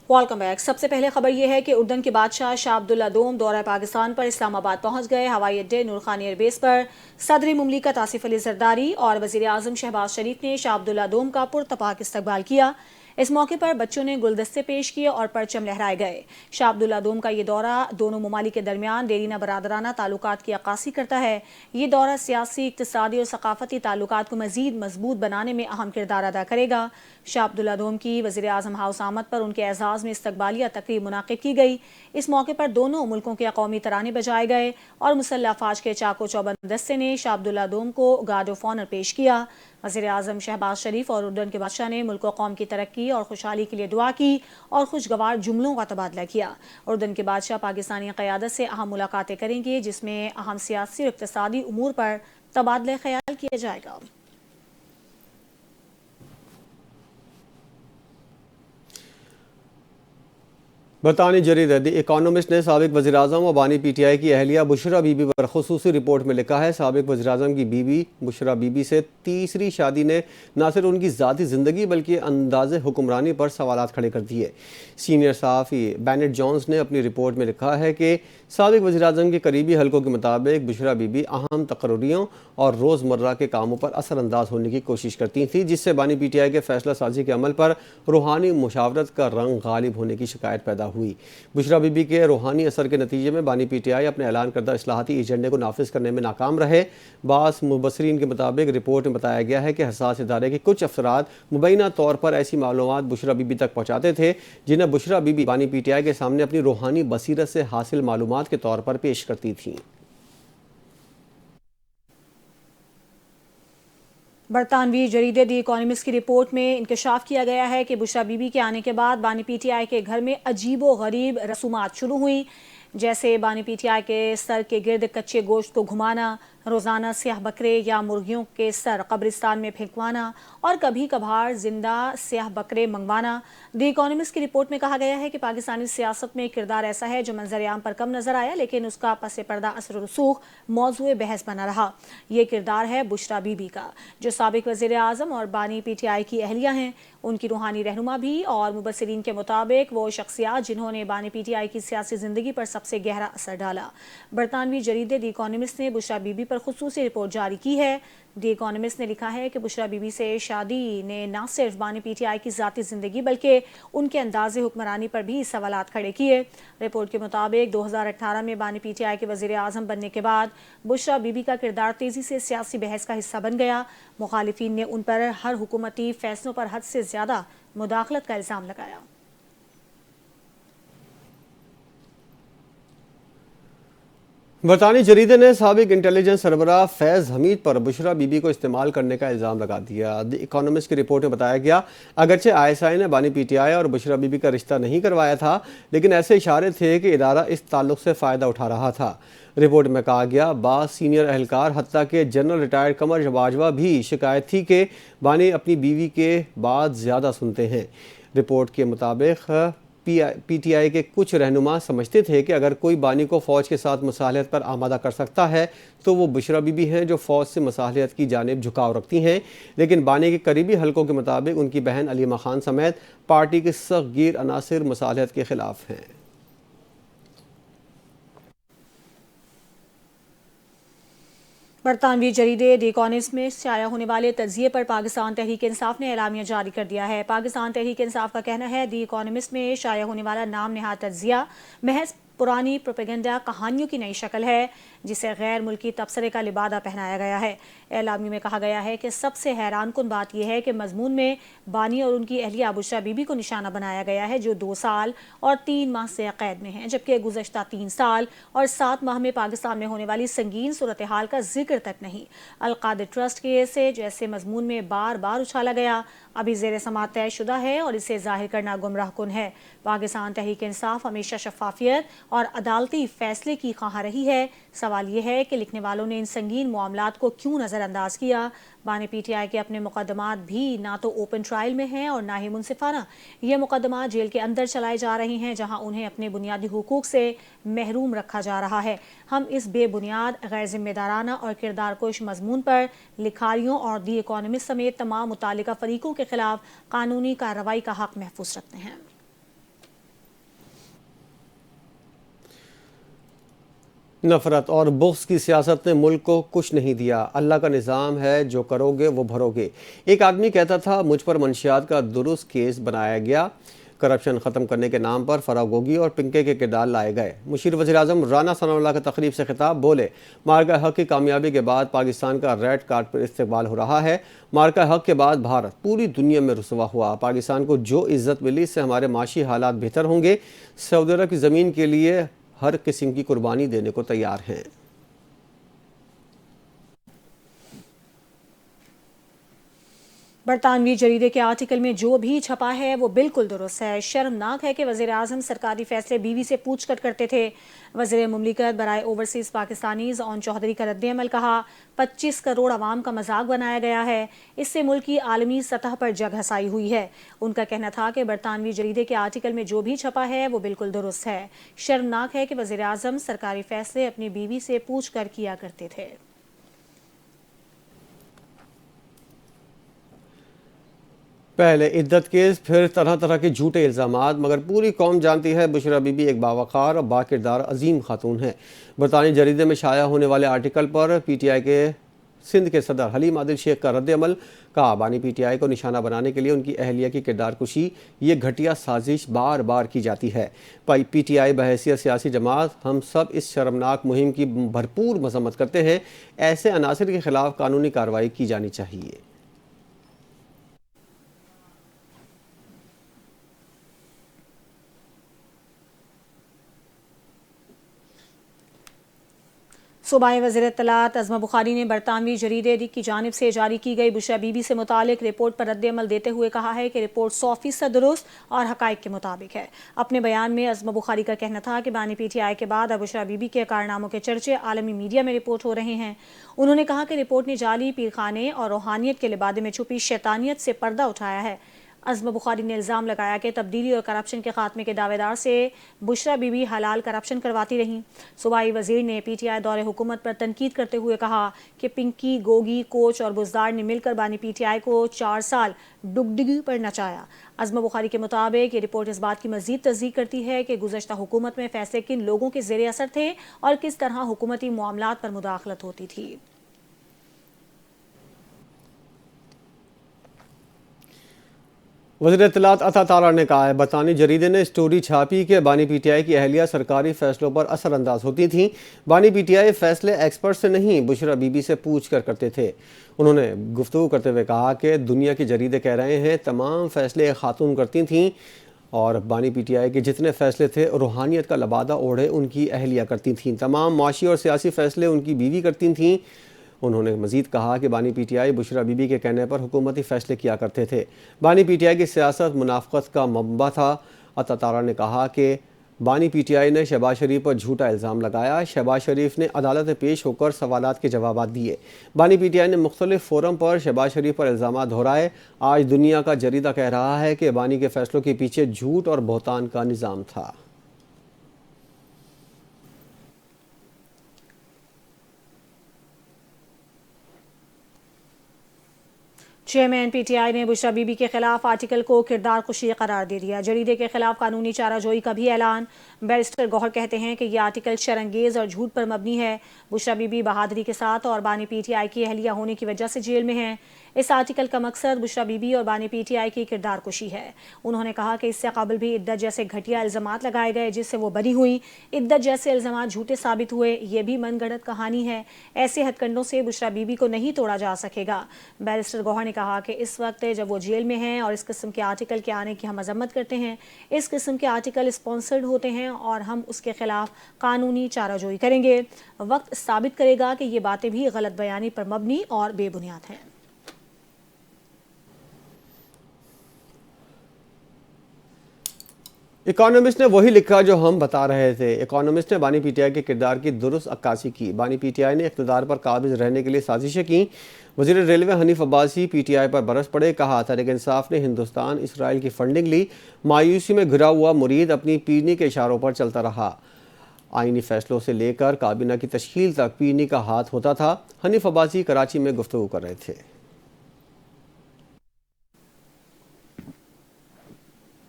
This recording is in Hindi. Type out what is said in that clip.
Welcome back. सबसे पहले खबर यह है कि उर्दन के बादशाह शाह अब्दुल्ला दोम दौरा पाकिस्तान पर इस्लामाबाद पहुंच गए। हवाई अड्डे नूर खान एयरबेस पर सदर मुमलिकत आसिफ अली जरदारी और वजीर आजम शहबाज शरीफ ने शाह अब्दुल्ला दोम का पुरतपाक इस्तकबाल किया। इस मौके पर बच्चों ने गुलदस्ते पेश किए और परचम लहराए गए। शाह अब्दुल्ला दोम का ये दौरा दोनों ममालिक के दरमियान देरीना बरादराना ताल्लुकात की अक्कासी करता है। ये दौरा सियासी, इक्तिसादी और सकाफती ताल्लुकात को मजीद मजबूत बनाने में अहम किरदार अदा करेगा। शाह अब्दुल्ला दोम की वज़ीर आज़म हाउस आमद पर उनके एजाज़ में इस्तकबालिया तकरीब मुनाकिद की गई। इस मौके पर दोनों मुल्कों के कौमी तराने बजाए गए और मुसल्लह अफवाज के चाको चौबंद दस्ते ने शाह अब्दुल्ला दोम को गार्ड ऑफ ऑनर पेश किया। वज़ीर आज़म शहबाज शरीफ और उर्दन के बादशाह ने मुल्क व कौम की तरक्की और खुशहाली के लिए दुआ की और खुशगवार जुमलों का तबादला किया। उर्दन के बादशाह पाकिस्तानी क़यादत से अहम मुलाकातें करेंगे, जिसमें अहम सियासी और इक़्तिसादी उमूर पर तबादला ख्याल किया जाएगा। बरतानी जरीदा द इकॉनमिस्ट ने साबिक वज़ीर-ए-आज़म व बानी PTI की अहलिया बुशरा बीबी पर खुसूसी रिपोर्ट में लिखा है, साबिक वज़ीर-ए-आज़म की बीबी बुशरा बीबी से तीसरी शादी ने न सिर्फ उनकी ज़ाती ज़िंदगी बल्कि अंदाज़े हुक्मरानी पर सवालात खड़े कर दिए। सीनियर सहाफ़ी बेनेट जॉन्स ने अपनी रिपोर्ट में लिखा है कि साबिक वज़ीर-ए-आज़म के करीबी हलकों के मुताबिक बुशरा बीबी अहम तकर्रियों और रोज़मर्रा के कामों पर असरअंदाज होने की कोशिश करती थी, जिससे बानी PTI के फैसला साजी के अमल पर रूहानी मुशावरत का रंग गालिब होने की शिकायत पैदा हुई। बुशरा बीबी के रूहानी असर के नतीजे में बानी PTI अपने ऐलान करदा इस्लाहाती एजेंडे को नाफिज करने में नाकाम रहे। बास मुबसरीन के मुताबिक रिपोर्ट में बताया गया है कि हसास इदारे के कुछ अफसरात मुबैना तौर पर ऐसी मालूमात बुशरा बीबी तक पहुँचाते थे जिन्हें बुशरा बीबी बानी PTI के सामने अपनी रूहानी बसीरत से हासिल मालूमात के तौर पर पेश करती थीं। बरतानवी जरीदे दी इकॉनमिस्ट की रिपोर्ट में इंकशाफ किया गया है कि बुशरा बीबी के आने के बाद बानी PTI के घर में अजीबो गरीब रसूमात शुरू हुई, जैसे बानी PTI के सर के गिर्द कच्चे गोश्त को घुमाना, रोज़ाना स्याह बकरे या मुर्गियों के सर कब्रिस्तान में फेंकवाना और कभी कभार जिंदा स्याह बकरे मंगवाना। द इकॉनमिस्ट की रिपोर्ट में कहा गया है कि पाकिस्तानी सियासत में एक किरदार ऐसा है जो मंजर आम पर कम नजर आया, लेकिन उसका पस पर्दा असर रसूख मौजूए बहस बना रहा। ये किरदार है बुशरा बीबी का, जो साबिक वज़ीर आज़म और बानी PTI की अहलिया हैं। उनकी रूहानी रहनुमा भी, और मुबसरीन के मुताबिक वो शख्सियात जिन्होंने बानी PTI की सियासी ज़िंदगी पर सबसे गहरा असर डाला। बरतानवी जरीदे द इकॉनमिस्ट ने बुशरा बीबी पर खुसूसी रिपोर्ट जारी की है। द इकॉनमिस्ट ने लिखा है कि बुशरा बीबी से शादी ने न सिर्फ बानी PTI की ज़ाती ज़िंदगी बल्कि उनके अंदाज़े हुक्मरानी पर भी सवालात खड़े किए। रिपोर्ट के मुताबिक 2018 में बानी PTI के वज़ीर आज़म बनने के बाद बुशरा बीबी का किरदार तेज़ी से सियासी बहस का हिस्सा बन गया। मुखालिफिन ने उन पर हर हुकूमती फैसलों पर हद से ज़्यादा मुदाखलत का इल्ज़ाम लगाया। बरतानी जरीदे ने साबिक इंटेलिजेंस सरबराह फैज़ हमीद पर बुशरा बीबी को इस्तेमाल करने का इल्ज़ाम लगा दिया। द इकॉनमिस्ट की रिपोर्ट में बताया गया, अगरचे ISI ने बानी PTI और बुशरा बीबी का रिश्ता नहीं करवाया था, लेकिन ऐसे इशारे थे कि इदारा इस ताल्लुक से फ़ायदा उठा रहा था। रिपोर्ट में कहा गया, बास सीनियर अहलकार हत्ता के जनरल रिटायर्ड कमर बाजवा भी शिकायत थी कि बानी अपनी बीवी के बाद ज़्यादा सुनते हैं। रिपोर्ट के मुताबिक PTI के कुछ रहनुमा समझते थे कि अगर कोई बानी को फ़ौज के साथ मुसालहत पर आमादा कर सकता है तो वो बुशरा बीबी हैं, जो फ़ौज से मुसालहत की जानिब झुकाव रखती हैं। लेकिन बानी के करीबी हलकों के मुताबिक उनकी बहन अलीमा खान समेत पार्टी के सख्त गिर अनासिर मुसालहत के खिलाफ हैं। बरतानवी जरीदे द इकॉनमिस्ट में शाया होने वाले तजिए पर पाकिस्तान तहरीक इंसाफ ने एलामिया जारी कर दिया है। पाकिस्तान तहरीक इंसाफ का कहना है, द इकॉनमिस्ट में शाया होने वाला नाम नहाद तजिया महज पुरानी प्रोपेगेंडा कहानियों की नई शक्ल है, जिसे गैर मुल्की तबसरे का लिबादा पहनाया गया है। एलामी में कहा गया है कि सबसे हैरान कुन बात यह है कि मजमून में बानी और उनकी अहलिया बुशरा बीबी को निशाना बनाया गया है, जो 2 साल और 3 माह से कैद में हैं, जबकि गुज़श्ता 3 साल और 7 माह में पाकिस्तान में होने वाली संगीन सूरत हाल का जिक्र तक नहीं। अल-कादिर ट्रस्ट केस से जैसे मजमून में बार बार उछाला गया, अभी ज़ेर समाअत तयशुदा है और इसे जाहिर करना गुमराह कुन है। पाकिस्तान तहरीक इंसाफ हमेशा शफाफियत और अदालती फैसले की ख्वाह रही है। सवाल यह है कि लिखने वालों ने इन संगीन मामलात को क्यों नज़रअंदाज किया। बानी PTI के अपने मुकदमात भी ना तो ओपन ट्रायल में हैं और ना ही मुनसिफाना। ये मुकदमात जेल के अंदर चलाए जा रहे हैं, जहां उन्हें अपने बुनियादी हुकूक से महरूम रखा जा रहा है। हम इस बेबुनियाद, गैर जिम्मेदाराना और किरदारकुश मजमून पर लिखारियों और दी इकॉनमिस्ट समेत तमाम मुतालिका फरीकों के खिलाफ कानूनी कार्रवाई का हक महफूज रखते हैं। नफरत और बुग़्ज़ की सियासत ने मुल्क को कुछ नहीं दिया। अल्लाह का निज़ाम है, जो करोगे वो भरोगे। एक आदमी कहता था, मुझ पर मंशियात का दुरुस्त केस बनाया गया। करप्शन ख़त्म करने के नाम पर फराह गोगी और पिंके के किरदार लाए गए। मुशीर वज़ीर-ए-आज़म राना सनाउल्लाह की तकरीब से खिताब, बोले, मार्का हक़ की कामयाबी के बाद पाकिस्तान का रेड कार्पेट इस्तकबाल हो रहा है। मार्का हक़ के बाद भारत पूरी दुनिया में रुसवा हुआ। पाकिस्तान को जो इज़्ज़त मिली, इससे हमारे माशी हालात बेहतर होंगे। सऊदी अरब की ज़मीन के लिए हर किस्म की कुर्बानी देने को तैयार हैं। बरतानवी जरीदे के आर्टिकल में जो भी छपा है वो बिल्कुल दुरुस्त है। शर्मनाक है कि वज़ीर आज़म सरकारी फैसले बीवी से पूछकर करते थे। वज़ीर मुमलिकत बराए ओवरसीज़ पाकिस्तानीज़ ओन चौधरी का रद्द-ए-अमल, कहा 25 करोड़ आवाम का मजाक बनाया गया है। इससे मुल्क की आलमी सतह पर जग हसाई हुई है। उनका कहना था कि बरतानवी जरीदे के आर्टिकल में जो भी छपा है वो बिल्कुल दुरुस्त है। शर्मनाक है कि वज़ीर आज़म सरकारी फैसले अपनी बीवी से पूछ कर किया करते थे। पहले इद्दत केस, फिर तरह तरह के झूठे इल्ज़ामात, मगर पूरी कौम जानती है बुशरा बीबी एक बावकार और बाकिरदार अजीम खातून है। बरतानी जरीदे में शाया होने वाले आर्टिकल पर PTI के सिंध के सदर हलीम आदिल शेख का रद्द-ए-अमल, कहा, बानी PTI को निशाना बनाने के लिए उनकी अहलिया की किरदार कुशी, ये घटिया साजिश बार बार की जाती है। PTI बहैसियत सियासी जमात हम सब इस शर्मनाक मुहिम की भरपूर मजम्मत करते हैं। ऐसे अनासर के खिलाफ कानूनी कार्रवाई की जानी चाहिए। सूबाई वज़ीर इत्तलात अज़मा बुखारी ने बरतानवी जरीदे की जानिब से जारी की गई बुशरा बीबी से मुतालिक रिपोर्ट पर रद्द-ए-अमल देते हुए कहा है कि रिपोर्ट 100% दुरुस्त और हक़ाइक़ के मुताबिक है। अपने बयान में अज़मा बुखारी का कहना था कि बानी PTI के बाद अब बुशरा बीबी के कारनामों के चर्चे आलमी मीडिया में रिपोर्ट हो रहे हैं। उन्होंने कहा कि रिपोर्ट ने जाली पीरखाने और रूहानियत के लिबादे में छुपी शैतानियत से पर्दा उठाया है। अज़मा बुखारी ने इल्ज़ाम लगाया कि तब्दीली और करप्शन के खात्मे के दावेदार से बुशरा बीबी हलाल करप्शन करवाती रहीं। सूबाई वज़ीर ने PTI दौरे हुकूमत पर तनकीद करते हुए कहा कि पिंकी, गोगी, कोच और बुज़दार ने मिलकर बानी PTI को 4 साल डुगडुगी पर नचाया। अज़मा बुखारी के मुताबिक ये रिपोर्ट इस बात की मज़ीद तस्दीक करती है कि गुज़श्ता हुकूमत में फ़ैसले किन लोगों के ज़ेरे असर थे और किस तरह हुकूमती मामलात पर मुदाखलत होती थी। वज़ीर इत्तलात अता तारा ने कहा है, बरतानी जरीदे ने स्टोरी छापी कि बानी PTI की अहलिया सरकारी फैसलों पर असरअंदाज होती थीं। बानी PTI फैसले एक्सपर्ट से नहीं, बुशरा बीबी से पूछ कर करते थे। उन्होंने गुफ्तगू करते हुए कहा कि दुनिया के जरीदे कह रहे हैं तमाम फैसले एक खातून करती थीं और बानी PTI के जितने फैसले थे रूहानियत का लबादा ओढ़े उनकी अहलिया करती थीं। तमाम माशी और सियासी फैसले उनकी बीवी करती थीं। उन्होंने मज़ीद कहा कि बानी PTI बुशरा बीबी के कहने पर हुकूमती फ़ैसले किया करते थे। बानी PTI की सियासत मुनाफ़क़त का मंबा था। अता तारा ने कहा कि बानी PTI ने शहबाज शरीफ पर झूठा इल्ज़ाम लगाया। शहबाज शरीफ ने अदालत में पेश होकर सवालात के जवाब दिए। बानी PTI ने मुख्तलिफ फ़ोरम पर शहबाज शरीफ पर इल्ज़ाम दोहराए। आज दुनिया का जरीदा कह रहा है कि बानी के फ़ैसलों के पीछे झूठ और बहतान का निज़ाम था। चेयरमैन PTI ने बुशरा बीबी के खिलाफ आर्टिकल को किरदार कुशी करार दे दिया। जरीदे के खिलाफ कानूनी चाराजोई का भी ऐलान। बैरिस्टर गौहर कहते हैं कि यह आर्टिकल शरंगेज और झूठ पर मबनी है। बुशरा बीबी बहादुरी के साथ और बानी PTI की अहलिया होने की वजह से जेल में हैं। इस आर्टिकल का मकसद बुशरा बीबी और बानी PTI की किरदार कुशी है। उन्होंने कहा कि इससे कबल भी इद्दत जैसे घटिया इल्ज़ामात लगाए गए जिससे वो बरी हुई। इद्दत जैसे इल्ज़ामात झूठे साबित हुए, ये भी मनगढ़ंत कहानी है। ऐसे हथकंडों से बुशरा बीबी को नहीं तोड़ा जा सकेगा। बैरिस्टर गौहर ने कहा कि इस वक्त जब वो जेल में हैं और इस किस्म के आर्टिकल के आने की हम मजम्मत करते हैं, इस किस्म के आर्टिकल स्पॉन्सर्ड होते हैं और हम उसके खिलाफ कानूनी चाराजोई करेंगे। वक्त साबित करेगा कि ये बातें भी गलत बयानी पर मबनी और बेबुनियाद हैं। इकोनॉमिस्ट ने वही लिखा जो हम बता रहे थे। इकोनॉमिस्ट ने बानी PTI के किरदार की दुरुस्त अक्कासी की। बानी PTI ने इक़्तिदार पर काबिज रहने के लिए साजिशें की। वज़ीर रेलवे हनीफ अब्बासी PTI पर बरस पड़े। कहा, तहरीक इंसाफ ने हिंदुस्तान इसराइल की फंडिंग ली। मायूसी में घिरा हुआ मुरीद अपनी पीरनी के इशारों पर चलता रहा। आइनी फैसलों से लेकर काबीना की तश्कील तक पीरनी का हाथ होता था। हनीफ अब्बासी कराची में गुफ्तगू कर रहे थे।